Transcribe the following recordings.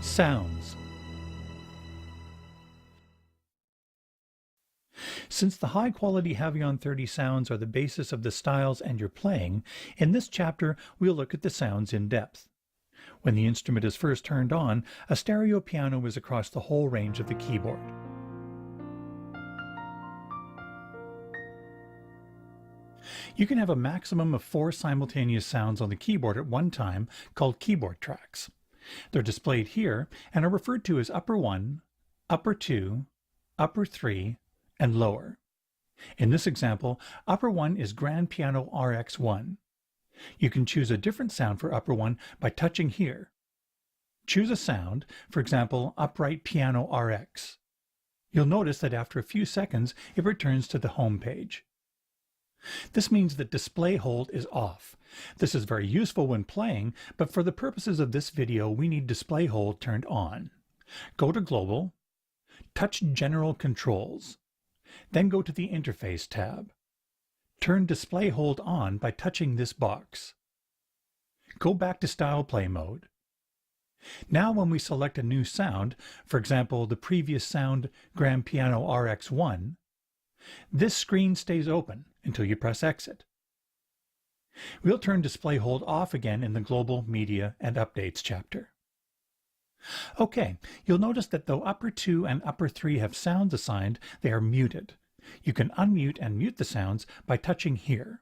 Sounds. Since the high-quality Havian-30 sounds are the basis of the styles and your playing, in this chapter we'll look at the sounds in depth. When the instrument is first turned on, a stereo piano is across the whole range of the keyboard. You can have a maximum of 4 simultaneous sounds on the keyboard at one time, called keyboard tracks. They're displayed here and are referred to as upper 1, upper 2, upper 3, and lower. In this example, upper 1 is Grand Piano RX1. You can choose a different sound for upper 1 by touching here. Choose a sound, for example, Upright Piano RX. You'll notice that after a few seconds it returns to the home page. This means that display hold is off. This is very useful when playing, but for the purposes of this video we need display hold turned on. Go to Global, touch General Controls, then go to the Interface tab. Turn display hold on by touching this box. Go back to Style Play mode. Now when we select a new sound, for example the previous sound Grand Piano RX1, this screen stays open until you press Exit. We'll turn display hold off again in the Global, Media, and Updates chapter. Okay, you'll notice that though upper 2 and upper 3 have sounds assigned, they are muted. You can unmute and mute the sounds by touching here.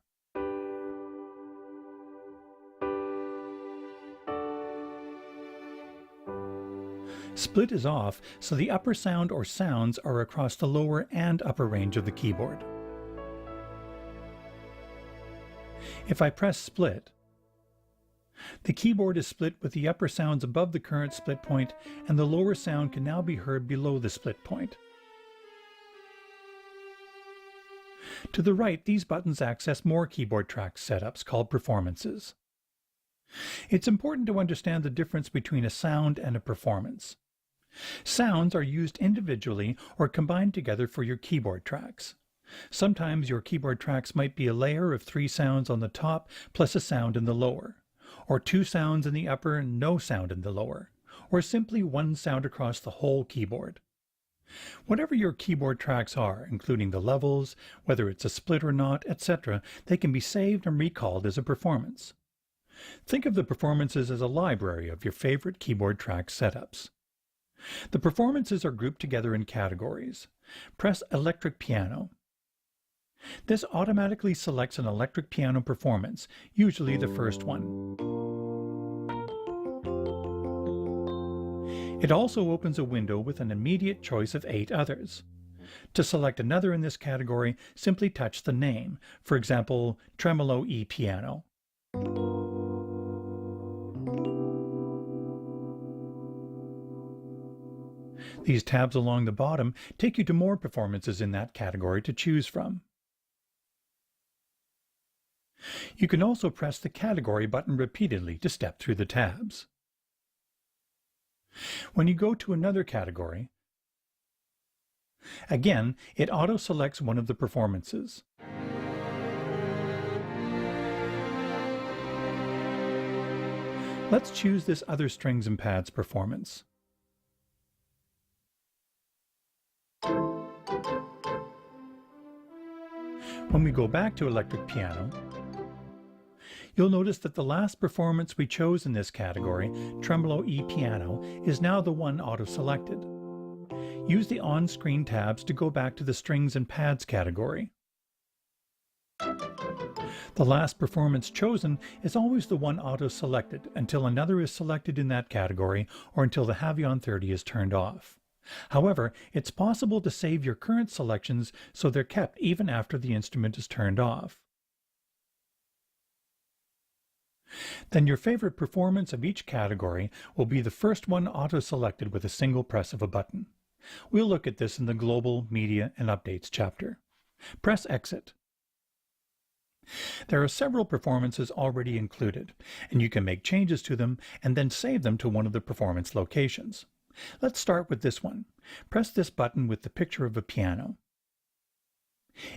Split is off, so the upper sound or sounds are across the lower and upper range of the keyboard. If I press Split, the keyboard is split with the upper sounds above the current split point, and the lower sound can now be heard below the split point. To the right, these buttons access more keyboard track setups called performances. It's important to understand the difference between a sound and a performance. Sounds are used individually or combined together for your keyboard tracks. Sometimes your keyboard tracks might be a layer of 3 sounds on the top plus a sound in the lower, or 2 sounds in the upper and no sound in the lower, or simply 1 sound across the whole keyboard. Whatever your keyboard tracks are, including the levels, whether it's a split or not, etc., they can be saved and recalled as a performance. Think of the performances as a library of your favorite keyboard track setups. The performances are grouped together in categories. Press Electric Piano. This automatically selects an electric piano performance, usually the first one. It also opens a window with an immediate choice of 8 others. To select another in this category, simply touch the name, for example, Tremolo E Piano. These tabs along the bottom take you to more performances in that category to choose from. You can also press the category button repeatedly to step through the tabs. When you go to another category, again, it auto-selects one of the performances. Let's choose this other strings and pads performance. When we go back to electric piano, you'll notice that the last performance we chose in this category, Tremolo E Piano, is now the one auto-selected. Use the on-screen tabs to go back to the strings and pads category. The last performance chosen is always the one auto-selected until another is selected in that category or until the Havian-30 is turned off. However, it's possible to save your current selections so they're kept even after the instrument is turned off. Then your favorite performance of each category will be the first one auto-selected with a single press of a button. We'll look at this in the Global, Media, and Updates chapter. Press Exit. There are several performances already included, and you can make changes to them and then save them to one of the performance locations. Let's start with this one. Press this button with the picture of a piano.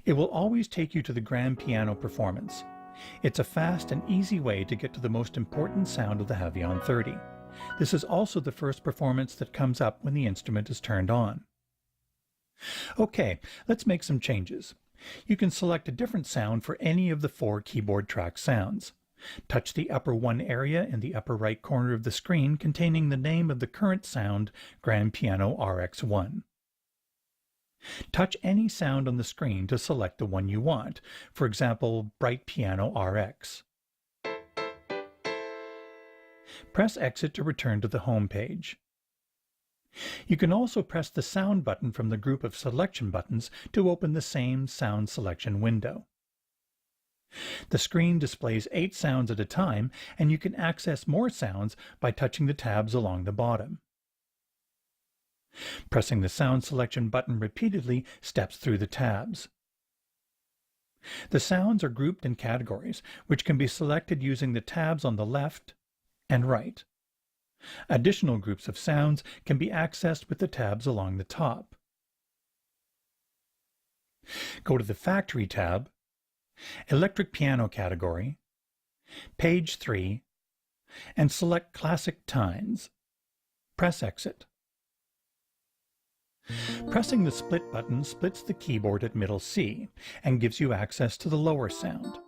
It will always take you to the Grand Piano performance. It's a fast and easy way to get to the most important sound of the Havian-30. This is also the first performance that comes up when the instrument is turned on. Okay, let's make some changes. You can select a different sound for any of the 4 keyboard track sounds. Touch the upper 1 area in the upper right corner of the screen containing the name of the current sound, Grand Piano RX1. Touch any sound on the screen to select the one you want, for example, Bright Piano RX. Press Exit to return to the home page. You can also press the Sound button from the group of selection buttons to open the same sound selection window. The screen displays 8 sounds at a time, and you can access more sounds by touching the tabs along the bottom. Pressing the Sound Selection button repeatedly steps through the tabs. The sounds are grouped in categories, which can be selected using the tabs on the left and right. Additional groups of sounds can be accessed with the tabs along the top. Go to the Factory tab, Electric Piano category, Page 3, and select Classic Tines. Press Exit. Pressing the Split button splits the keyboard at middle C and gives you access to the lower sound.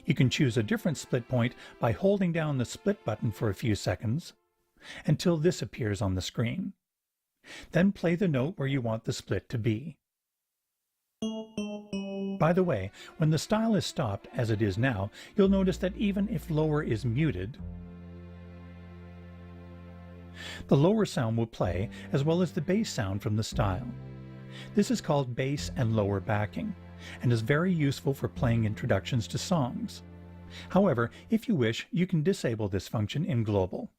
You can choose a different split point by holding down the Split button for a few seconds until this appears on the screen. Then play the note where you want the split to be. By the way, when the style is stopped, as it is now, you'll notice that even if lower is muted, the lower sound will play as well as the bass sound from the style. This is called bass and lower backing, and is very useful for playing introductions to songs. However, if you wish, you can disable this function in Global.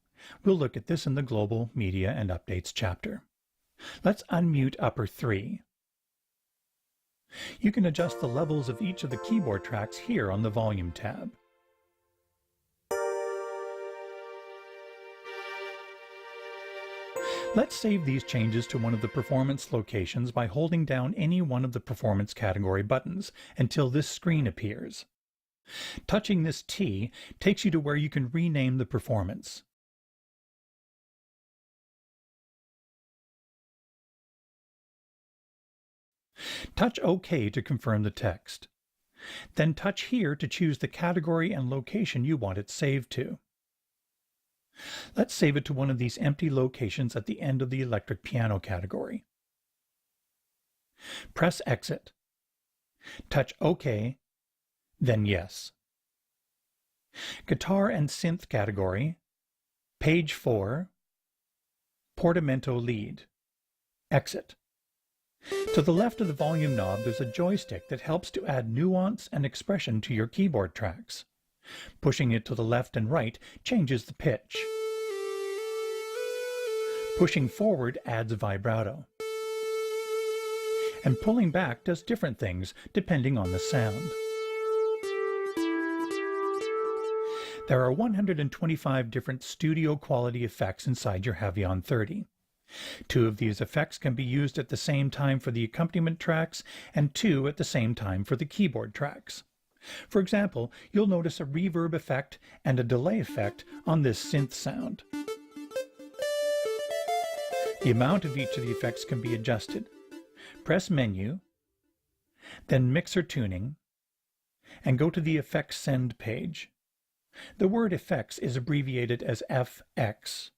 We'll look at this in the Global Media and Updates chapter. Let's unmute upper 3. You can adjust the levels of each of the keyboard tracks here on the Volume tab. Let's save these changes to one of the performance locations by holding down any one of the performance category buttons until this screen appears. Touching this T takes you to where you can rename the performance. Touch OK to confirm the text. Then touch here to choose the category and location you want it saved to. Let's save it to one of these empty locations at the end of the electric piano category. Press Exit. Touch OK, then Yes. Guitar and Synth category, Page 4, Portamento Lead. Exit. To the left of the volume knob, there's a joystick that helps to add nuance and expression to your keyboard tracks. Pushing it to the left and right changes the pitch. Pushing forward adds vibrato. And pulling back does different things depending on the sound. There are 125 different studio quality effects inside your Havian-30. 2 of these effects can be used at the same time for the accompaniment tracks and 2 at the same time for the keyboard tracks. For example, you'll notice a reverb effect and a delay effect on this synth sound. The amount of each of the effects can be adjusted. Press Menu, then Mixer Tuning, and go to the Effects Send page. The word Effects is abbreviated as FX.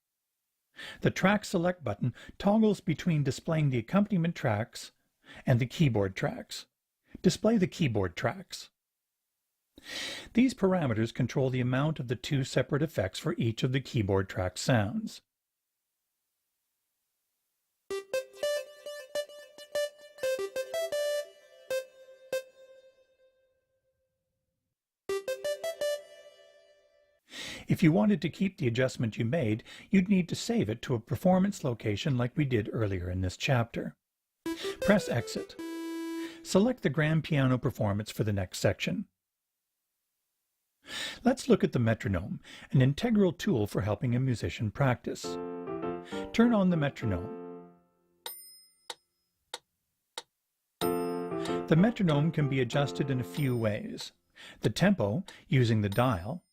The Track Select button toggles between displaying the accompaniment tracks and the keyboard tracks. Display the keyboard tracks. These parameters control the amount of the 2 separate effects for each of the keyboard track sounds. If you wanted to keep the adjustment you made, you'd need to save it to a performance location like we did earlier in this chapter. Press Exit. Select the grand piano performance for the next section. Let's look at the metronome, an integral tool for helping a musician practice. Turn on the metronome. The metronome can be adjusted in a few ways. The tempo, using the dial,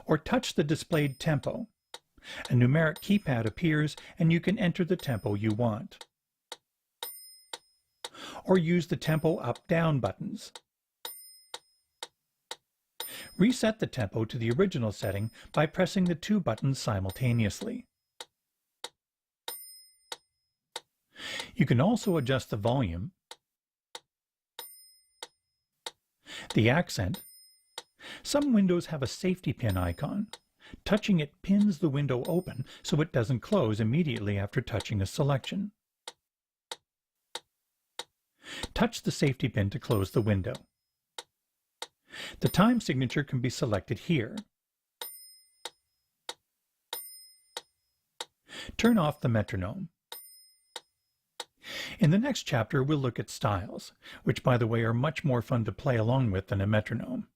or touch the displayed tempo. A numeric keypad appears and you can enter the tempo you want. Or use the tempo up-down buttons. Reset the tempo to the original setting by pressing the two buttons simultaneously. You can also adjust the volume, the accent. Some windows have a safety pin icon. Touching it pins the window open so it doesn't close immediately after touching a selection. Touch the safety pin to close the window. The time signature can be selected here. Turn off the metronome. In the next chapter, we'll look at styles, which, by the way, are much more fun to play along with than a metronome.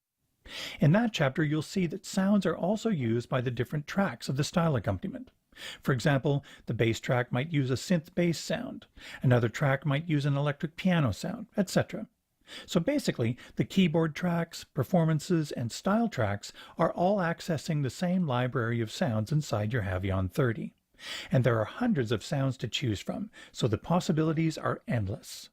In that chapter, you'll see that sounds are also used by the different tracks of the style accompaniment. For example, the bass track might use a synth bass sound, another track might use an electric piano sound, etc. So basically, the keyboard tracks, performances, and style tracks are all accessing the same library of sounds inside your Havian 30. And there are hundreds of sounds to choose from, so the possibilities are endless.